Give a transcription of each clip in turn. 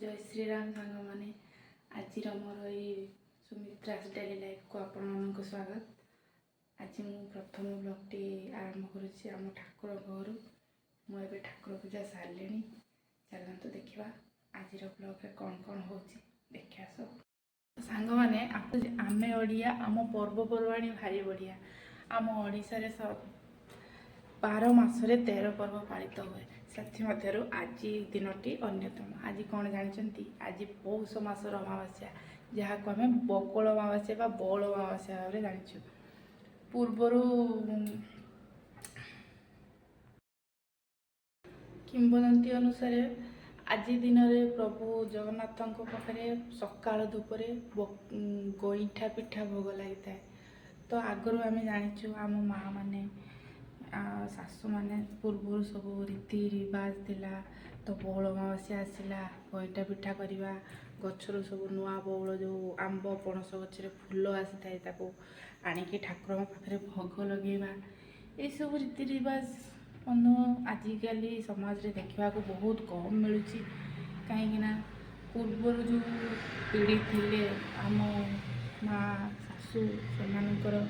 जय श्री राम सांग मैंने आज मोर ये सुमित्रास डेली लाइफ को आपण स्वागत। आज मु प्रथम ब्लॉगटी आरंभ करुच्ची आम ठाकुर घर मुझे ठाकुर पूजा सारे चलते देखा आज ब्लॉग रे कौन कौन हो देखा सब सांग मैंने आमे ओडिया आम पर्वपर्वाणी भारी बढ़िया आम ओडिशा रे सब 12 मासरे 13 पर्व पालित हुए से आज दिनटी अन्यतम। आज कौन जानते आज पौष मासर अमावास्या जहाँ को आम बकल अमावास्या बा बौल अमावास्या भाव जाचु। पूर्वर किंवदंती अनुसार आज दिन में प्रभु जगन्नाथ पाखे सकाल धूपरे गईठा पिठा भोग लगी है। तो आगु आम जाचु आम माँ मैंने शाशु मैंने पूर्व सब रीति रिवाज थिला। तो बौल अमावास्या आसला गईठा पिठा करवा गचर सब नुआ बौल जो आंब पणस गचर फूल आसी था आणिकी ठाकुर पाखे भोग लगेवा ये सब रीति रिवाज बंधु आजिकल समाज रे देखा बहुत कम मिलूँ कहीं पूर्वर जो पीढ़ी थिले आम माँ शाशु से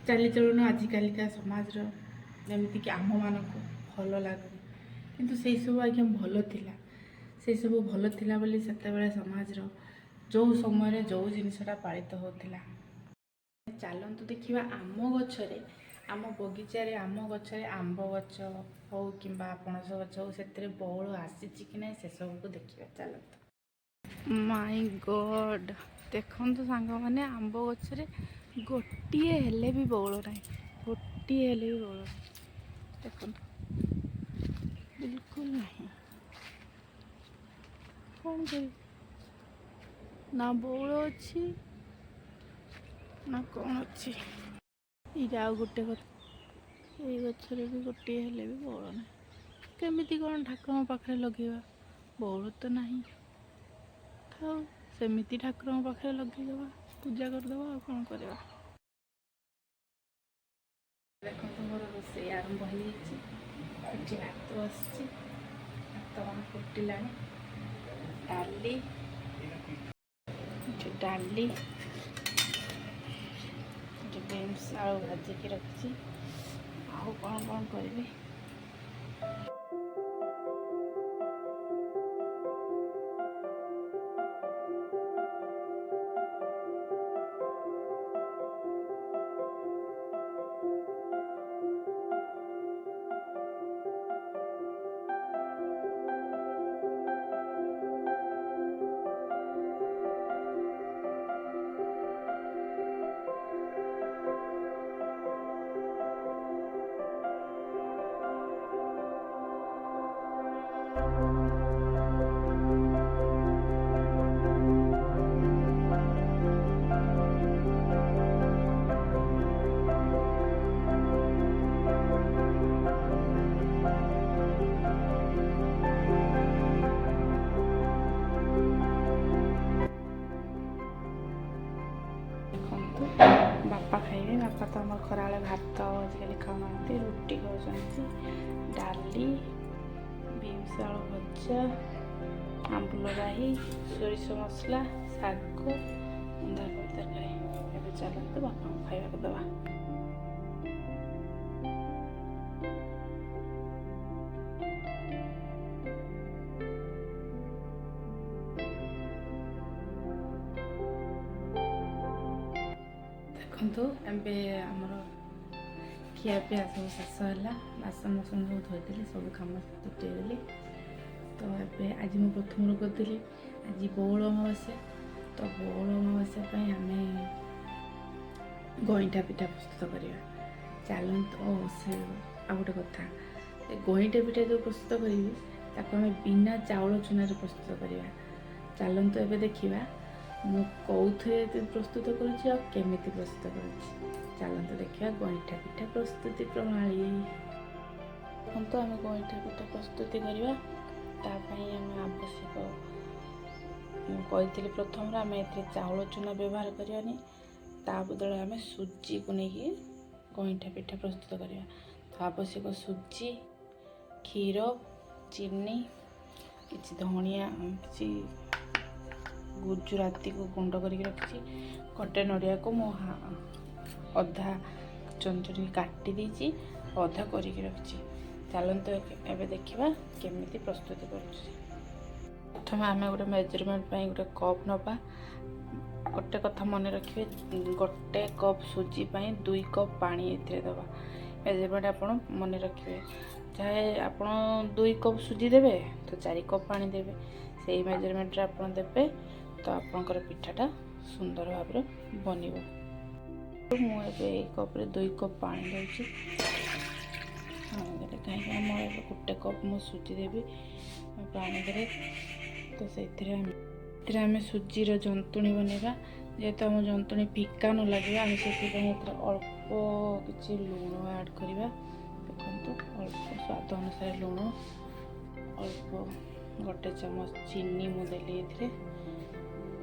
चालीचलन आजिकालिका समाज जमीती कि आम मान भल लगुनि किंतु से सब आज्ञा भल थिला से सब भल थिला बोली सेतेबेले समाज जो समय जो जिनसटा पालित होता। चलतु देखा आम गचरे आम बगीचारे आम गचरे आंब गच हो कि पणस गच हो से बौल आसी कि ना से सब को देखा। चलतु माय गॉड देखु सांग मैंने आंब गचरे गोटे हेले भी बौल ना गोटे हेले भी बौल देख बिल्कुल नहीं कौन कर ना बौल अच्छी ना कौन अच्छी ये गोटे ये गचर भी गोटे हेले भी बौल ना केमिति कौन ठाकुर पाखे लगेगा बौल तो नहीं था सेमिति ठाकुर पाखे लगेदेवा पूजा करदेवा और कौन करवा। देखो मोर रोषे आरंभ हो भात बस भात मान फुटिला डाली डाली बीन्स आलू भाजिकी रखी आउ कौन कौन करी बापा खाइबे बापा तो आम खरा भात आजिकल खाऊना रुटी खाऊँ डाली बीन्स आलू भजा आंबुल राही सोरिष मसला शाग बंधाकोबी तरकारी ए चलते बापा खाइबा दवा। देखु एवं आमर खियापिया सब शेष है बासन बासन सब धोईदेली सब कम तुटेदेली। तो ये आज मुझे प्रथम करी आज बौल अमावास्या तो बौल अमावास्या आम गईठा पिठा प्रस्तुत करवा। चलते से आ गोटे कथा गईठा पिठा जो प्रस्तुत करी आम बिना चाउल चूना प्रस्तुत करवा। चलते एवं देखा मु कौथे प्रस्तुत करुमी प्रस्तुत कर चलते देखा गईठा पिठा प्रस्तुति प्रणाली। तो आम गईठा पिठा प्रस्तुति करवा आम आवश्यक कही प्रथम आम ए चाउल चूना व्यवहार करवानी ता बदल आम सुजी को लेकिन गईठा पिठा प्रस्तुत करवा। तो आवश्यक सुजी क्षीर चीनी କିଛି ଧଣିଆ କିଛି ଗୁଜୁରାତିକୁ ଗୁଣ୍ଡ କରିକି ରଖିଛି। ଗୋଟେ ନଡ଼ିଆକୁ ମୁଁ ଅଧା ଚଞ୍ଚଡ଼ି କାଟି ଦେଇଛି, ଅଧା କରିକି ରଖିଛି। ଚାଲନ୍ତୁ ଏବେ ଦେଖିବା କେମିତି ପ୍ରସ୍ତୁତି କରୁଛି। ପ୍ରଥମେ ଆମେ ଗୋଟେ ମେଜରମେଣ୍ଟ ପାଇଁ ଗୋଟେ କପ୍ ନେବା। ଗୋଟେ କଥା ମନେ ରଖିବେ, ଗୋଟେ କପ୍ ସୁଜି ପାଇଁ 2 କପ୍ ପାଣି ଏଥିରେ ଦେବା। ମେଜରମେଣ୍ଟ ଆପଣ ମନେ ରଖିବେ। ଚାहे ଆପଣ 2 କପ୍ ସୁଜି ଦେବେ ତ 4 କପ୍ ପାଣି ଦେବେ। ସେଇ ମେଜରମେଣ୍ଟରେ ଆପଣ ଦେବେ ତ ଆପଣଙ୍କର ପିଠାଟା ସୁନ୍ଦର ଭାବରେ ବନିବ। ମୁଁ ଏବେ ଏଇ କପ୍ରେ 2 କପ୍ ପାଣି ଦେଉଛି। କାହିଁକି ଆମର ଏବେ 1 କପ୍ ମୁଁ ସୁଜି ଦେବି ପାଣି ଦେବେ। ତ ସେଥିରେ ଆମେ ସୁଜିର ଜନ୍ତୁଣି ବନେଇବା। ଯେହେତୁ ଆମ ଜନ୍ତୁଣି ଫିକା ନ ଲାଗିବ, ଆମେ ସେଥିପାଇଁ ଏଥିରେ ଅଳ୍ପ କିଛି ଲୁଣ ଆଡ଼୍ କରିବା। ଦେଖନ୍ତୁ, ଅଳ୍ପ ସ୍ୱାଦ ଅନୁସାରେ ଲୁଣ, ଅଳ୍ପ 1 ଚାମଚ ଚିନି ମୁଁ ଦେଲି। ଏଥିରେ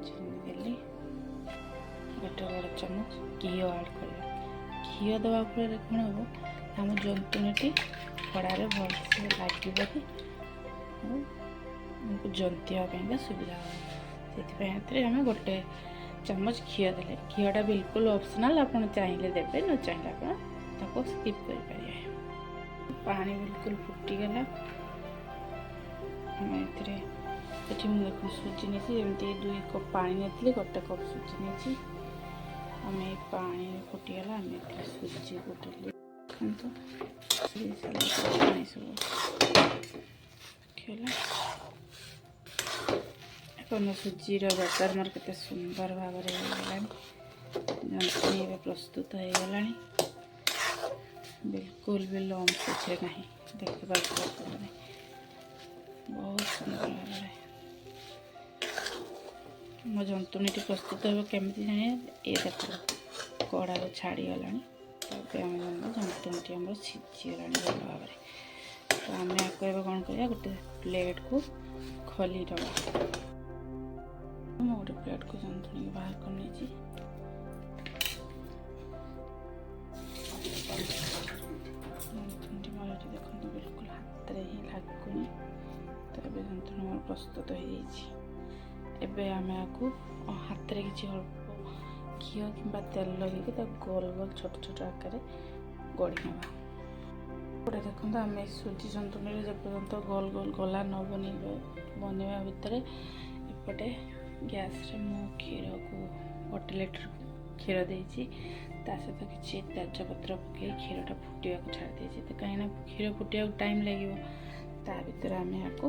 ଚିନି ଦେଲି। 1 ବଡ଼ ଚାମଚ ଘିଅ ଆଡ଼୍ କରିବା। ଘିଅ ଦେବା ଫଳରେ କ'ଣ ହେବ, ଆମ ଜନ୍ତୁଣିଟି କଡ଼ାରେ ଭଲସେ ଲାଗିବନି ଆଉ ଆମକୁ ଜନ୍ତିବା ପାଇଁକା ସୁବିଧା ହେବ। ସେଥିପାଇଁ ଏଥିରେ ଆମେ 1 ଚାମଚ ଘିଅ ଦେଲେ। ଘିଅଟା ବିଲକୁଲ ଅପସନାଲ୍, ଆପଣ ଚାହିଁଲେ ଦେବେ, ନ ଚାହିଁଲେ ଆପଣ ତାକୁ ସ୍କିପ୍ କରିପାରିବେ। ପାଣି ବିଲକୁଲ ଫୁଟିଗଲା। ଆମେ ଏଥିରେ ଏଠି ମୁଁ ଦେଖୁନ ସୁଜି ନେଇଛି, ଯେମିତି 2 କପ୍ ପାଣି ନେଇଥିଲି, 1 କପ୍ ସୁଜି ନେଇଛି। ଆମେ ପାଣି ଫୁଟିଗଲା, ଆମେ ଏଥିରେ ସୁଜିକୁ ଦେଲି। ଦେଖନ୍ତୁ ପାଣି ସବୁ ଫୁଟିଗଲା। এখন ସୁଜିର ବ୍ୟାଟର ମୋର କେତେ ସୁନ୍ଦର ଭାବରେ ହେଇଗଲାଣି। ଜନ୍ତୁଣି ଏବେ ପ୍ରସ୍ତୁତ ହେଇଗଲାଣି। ବିଲକୁଲ ବି ଲମ୍ସ ଏଥିରେ ନାହିଁ, ଦେଖିପାରୁଥିବେ ଆପଣ। ବହୁତ ସୁନ୍ଦର ଭାବରେ ମୋ ଜନ୍ତୁଣିଟି ପ୍ରସ୍ତୁତ ହେବ। କେମିତି ଜାଣିବେ? ଏ ଦେଖ କଡ଼ାରୁ ଛାଡ଼ିଗଲାଣି। ତାପରେ ଆମେ ଜାଣିବା ଜନ୍ତୁଣିଟି ଆମର ସିଝିଗଲାଣି ଭଲ ଭାବରେ। ତ ଆମେ ଆକୁ ଏବେ କ'ଣ କରିବା, ଗୋଟେ ପ୍ଲେଟ୍କୁ ଖୋଲି ଦେବା। ମୁଁ ଗୋଟେ ପ୍ଲେଟ୍କୁ ଜନ୍ତୁଣିକି ବାହାର କରି ନେଇଛି। ଜନ୍ତୁଣିଟି ମୋର ଏଠି ଦେଖନ୍ତୁ ବିଲକୁଲ ହାତରେ ହିଁ ଲାଗୁନି। ତ ଏବେ ଜନ୍ତୁଣି ମୋର ପ୍ରସ୍ତୁତ ହେଇଯାଇଛି। ଏବେ ଆମେ ଆକୁ ହାତରେ କିଛି ଅଳ୍ପ ଘିଅ କିମ୍ବା ତେଲ ଲଗେଇକି ତାକୁ ଗୋଲ ଗୋଲ ଛୋଟ ଛୋଟ ଆକାରରେ ଗଢ଼ି ନେବା। ଗୋଟେ ଦେଖନ୍ତୁ, ଆମେ ସୁଜି ଜନ୍ତୁଣିରେ ଯେପର୍ଯ୍ୟନ୍ତ ଗୋଲ ଗୋଲ ଗୋଲା ନ ବନେଇବା ଭିତରେ ଏପଟେ ଗ୍ୟାସରେ ମୁଁ କ୍ଷୀରକୁ 1 ଲିଟର କ୍ଷୀର ଦେଇଛି। ତା ସହିତ କିଛି ତେଜପତ୍ର ପକାଇ କ୍ଷୀରଟା ଫୁଟିବାକୁ ଛାଡ଼ି ଦେଇଛି। ତ କାହିଁକିନା କ୍ଷୀର ଫୁଟିବାକୁ ଟାଇମ୍ ଲାଗିବ, ତା ଭିତରେ ଆମେ ଆକୁ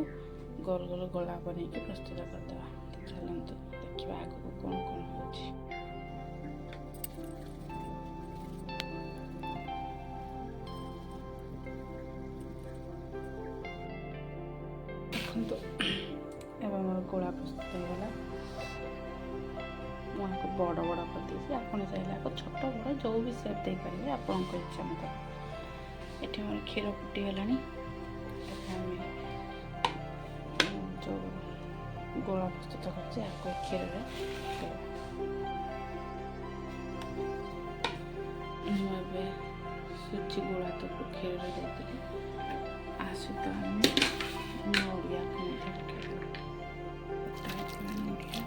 ଗୋଲ ଗୋଲ ଗୋଳା ବନେଇକି ପ୍ରସ୍ତୁତ କରିଦେବା। ତ ଚାଲନ୍ତୁ ଦେଖିବା ଆଗକୁ କ'ଣ କ'ଣ ହେଉଛି। ଦେଖନ୍ତୁ, ଏବେ ଆମର ଗୋଳା ପ୍ରସ୍ତୁତ ହେଇଗଲା। ମୁଁ ଆକୁ ବଡ଼ ବଡ଼ କରିଦେଇଛି। ଆପଣ ଚାହିଁଲେ ଆକୁ ଛୋଟ ବଡ଼ ଯେଉଁ ବି ସେପ୍ ଦେଇପାରିବେ, ଆପଣଙ୍କ ଇଚ୍ଛା ମତେ। ଏଠି ଆମର କ୍ଷୀର ଫୁଟିଗଲାଣି। ଏବେ ଆମେ ଯେଉଁ ଗୋଳା ପ୍ରସ୍ତୁତ କରିଛି ଆକୁ କ୍ଷୀରରେ ଦେବା। ମୁଁ ଏବେ ସୁଜି ଗୋଳା ତାକୁ କ୍ଷୀରରେ ଦେଇଥିଲି। ଆ ସହିତ ଆମେ ନଡ଼ିଆକୁ ମଧ୍ୟ ପକାଇଦେବା। ନଡ଼ିଆ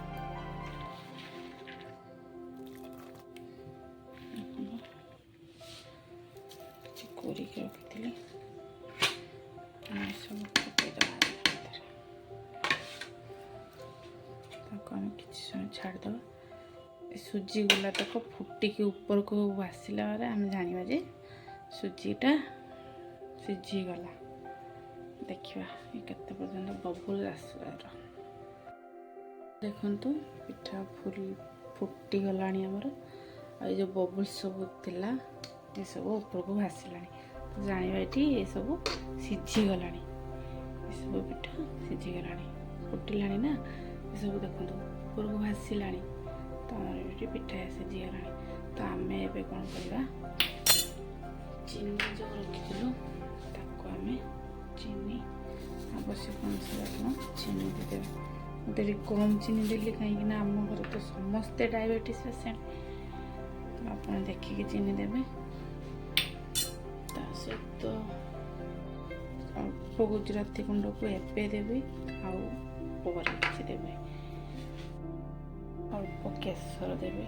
କିଛି କୋରିକି ରଖିଥିଲି, ଆମେ ସବୁ ପକାଇଦେବା। ତାକୁ ଆମେ କିଛି ସମୟ ଛାଡ଼ିଦେବା। ଏ ସୁଜି ଗୋଲା ତକ ଫୁଟିକି ଉପରକୁ ଆସିଲା ପରେ ଆମେ ଜାଣିବା ଯେ ସୁଜିଟା ସିଝିଗଲା। ଦେଖିବା କେତେ ପର୍ଯ୍ୟନ୍ତ ବବୁଲ ଆସିବାର। ଦେଖନ୍ତୁ, ପିଠା ଫୁଟିଗଲାଣି ଆମର। ଆଉ ଏ ଯେଉଁ ବବୁଲ ସବୁ ଥିଲା ଏସବୁ ଉପରକୁ ଭାସିଲାଣି। ତ ଜାଣିବା ଏଠି ଏସବୁ ସିଝିଗଲାଣି। ଏସବୁ ପିଠା ସିଝିଗଲାଣି, ଫୁଟିଲାଣି ନା। ଏସବୁ ଦେଖନ୍ତୁ ଉପରକୁ ଭାସିଲାଣି। ତ ଆମର ଏଠି ପିଠା ସିଝିଗଲାଣି। ତ ଆମେ ଏବେ କ'ଣ କରିବା, ଚିନି ଯେଉଁ ରଖିଥିଲୁ ତାକୁ ଆମେ ଚିନି ଆବଶ୍ୟକ ଅନୁସାରେ ଆପଣ ଚିନି ଦେଇଦେବେ। ମୁଁ ଟିକେ କମ୍ ଚିନି ଦେଲି, କାହିଁକିନା ଆମ ଘରେ ତ ସମସ୍ତେ ଡାଇବେଟିସ୍ ପେସେଣ୍ଟ। ଆପଣ ଦେଖିକି ଚିନି ଦେବେ। ତା ସହିତ गुजराती गुंड को एबे देवी आउ पर କିଛି ଦେବେ ଅଳ୍ପ କେଶର ଦେବେ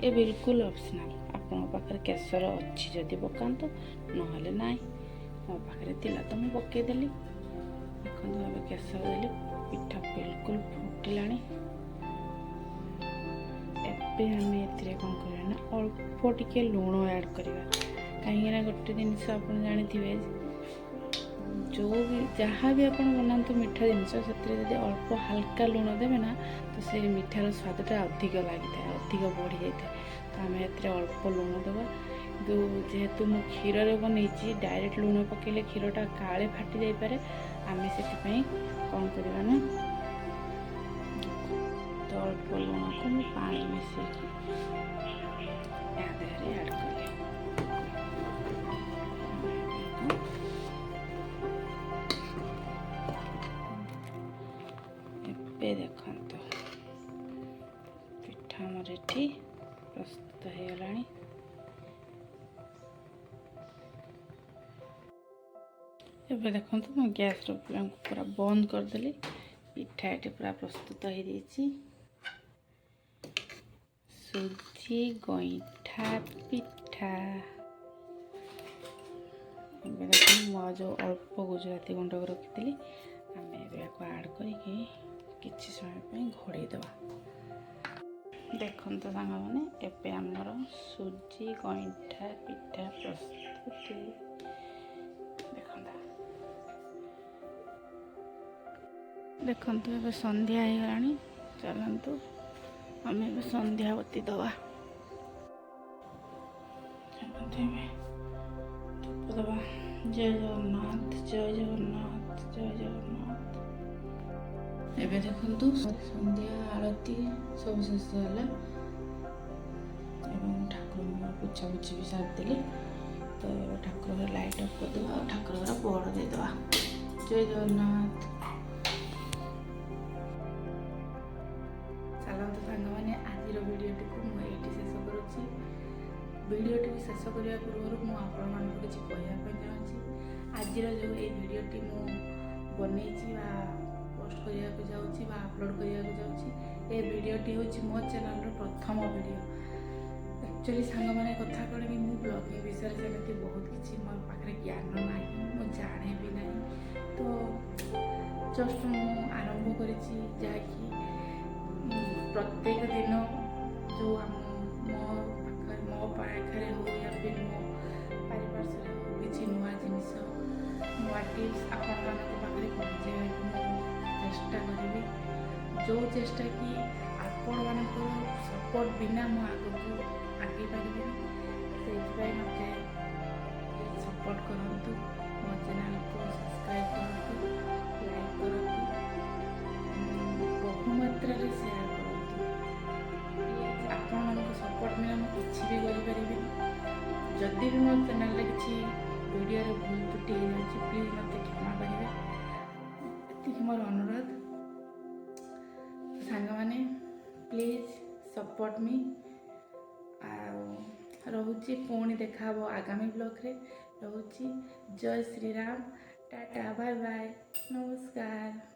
ये बिल्कुल ऑप्शनल आपन पाखरे केशर अच्छी जदि पकातु नहले नाई मो पाखरे थिला तो मैं पकईदेली देखो केशर देली पिठा बिल्कुल फुटिलाणी एबे आम ए कौन करना अल्प टिके लुण ऐड करवा कहीं गोटे जिनस आप जानी जो भी जहाँ भी आप बनातु मीठा जिनस से अल्प हल्का लुण देवे ना तो से मिठार स्वादटा अधिक लगी था अधिक बढ़ी जाए तो आम ए अल्प लुण देवा कि जेहेतु मु क्षीर बन डायरेक्ट लुण पकेले क्षीरटा काले फाटी जापे आम से कौन करवा ना तो अल्प लुण को मुझे पानी मिसेक ऐड कर देखो पिठा आमर ये प्रस्तुत हो गला एबे देखो मैं गैस फ्लेम को पूरा बंद करदेली पिठा ये पूरा प्रस्तुत हो जाइए सुजी गईठा पिठा एबे देखो मो जो अल्प गुजराती गुंड को रखी आम ऐड करके किसी समय घोड़े दवा देखते सांग मैंने एबे आमर सुजी गईठा पिठा प्रस्तुत देखते ए संध्या हो गला चलतु आम ए संध्यावती दवा दवा जय जगन्नाथ जय जगन्नाथ जय जगन्नाथ एबे देखंतु संध्या आरती सब शेष है ठाकुर पूछा पूछी भी सारी तो ठाकुर लाइट अफ करदे ठाकुर पहड़ देदेवा जय जगन्नाथ चलते सांग मैंने आज भिडियोटी को मुझे शेष करुच्ची भिडियोटी शेष करने पूर्व मुझे किसी कहवाई चाहूँगी आज जो ये भिडियोटी मुझे बनई पोस्ट करने को जाऊँगी अपलोड करने को जाऊँगी ये भिडियोटी हूँ मो चैनल प्रथम भिडियो एक्चुअली सांग मैंने कथा कौन कि मुझे ब्लॉगिंग विषय सेमती बहुत किसी मो पाखे ज्ञान ना मुझे जाने भी ना तो जस्ट मुझे आरंभ कर प्रत्येक दिन जो मो पाखे हो या फिर मो पारिपार्श्व हो किसी नुआ जिनिस नुआ टिप्स आपण पाखे पहुँचे चेष्टा करी जो चेष्टा कि आपण मान सपोर्ट बिना मु आगे आगे पारि से मत सपोर्ट करूँ मो चैनल को सब्सक्राइब करूँ लाइक करूँ बहुमात्रा सेयार करूँ आपण सपोर्ट बिना मुझे किसी भी करें जदि भी मो चैनल किसी वीडियो भूल त्रुटि हो जाए प्लीज मत क्षमा करेंगे ये मोर अनुरोध सांग मैंने प्लीज सपोर्ट मी रोची पुणी देखा आगामी ब्लॉग रे रोची जय श्री राम टाटा बाय बाय नमस्कार।